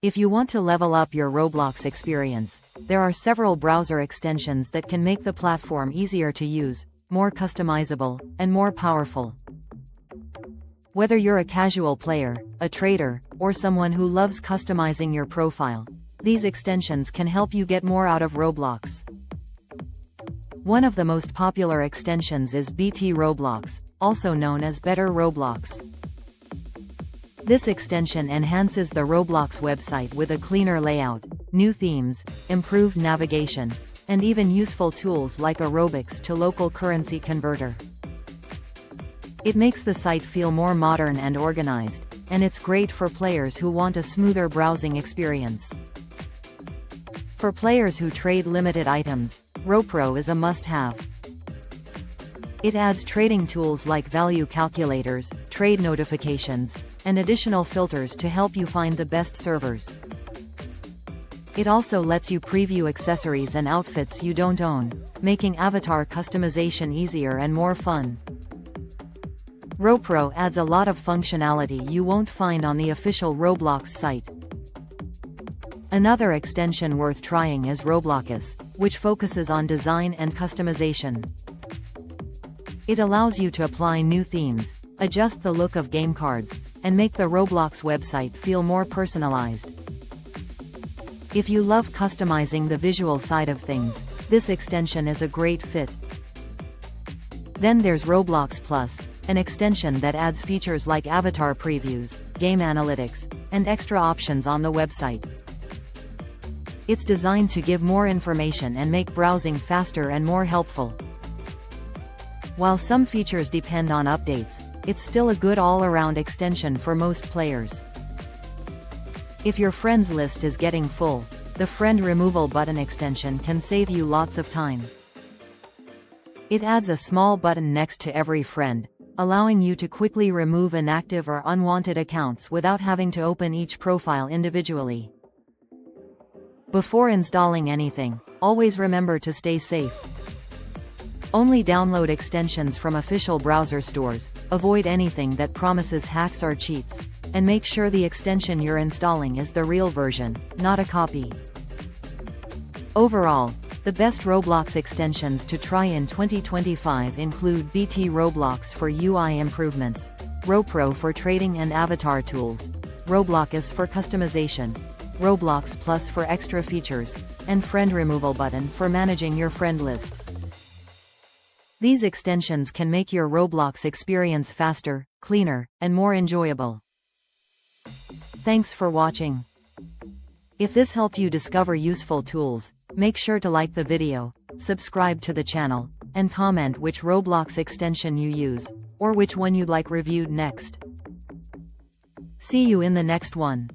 If you want to level up your Roblox experience, there are several browser extensions that can make the platform easier to use, more customizable, and more powerful. Whether you're a casual player, a trader, or someone who loves customizing your profile, these extensions can help you get more out of Roblox. One of the most popular extensions is BTRoblox, also known as BetterBLOX. This extension enhances the Roblox website with a cleaner layout, new themes, improved navigation, and even useful tools like a Robux to local currency converter. It makes the site feel more modern and organized, and it's great for players who want a smoother browsing experience. For players who trade limited items, RoPro is a must-have. It adds trading tools like value calculators, trade notifications, and additional filters to help you find the best servers. It also lets you preview accessories and outfits you don't own, making avatar customization easier and more fun. RoPro adds a lot of functionality you won't find on the official Roblox site. Another extension worth trying is Roblox, which focuses on design and customization. It allows you to apply new themes, adjust the look of game cards, and make the Roblox website feel more personalized. If you love customizing the visual side of things, this extension is a great fit. Then there's Roblox Plus, an extension that adds features like avatar previews, game analytics, and extra options on the website. It's designed to give more information and make browsing faster and more helpful. While some features depend on updates, it's still a good all-around extension for most players. If your friends list is getting full, the friend removal button extension can save you lots of time. It adds a small button next to every friend, allowing you to quickly remove inactive or unwanted accounts without having to open each profile individually. Before installing anything, always remember to stay safe. Only download extensions from official browser stores, avoid anything that promises hacks or cheats, and make sure the extension you're installing is the real version, not a copy. Overall, the best Roblox extensions to try in 2025 include BTRoblox for UI improvements, RoPro for trading and avatar tools, Roblox for customization, Roblox Plus for extra features, and friend removal button for managing your friend list. These extensions can make your Roblox experience faster, cleaner, and more enjoyable. Thanks for watching. If this helped you discover useful tools, make sure to like the video, subscribe to the channel, and comment which Roblox extension you use, or which one you'd like reviewed next. See you in the next one.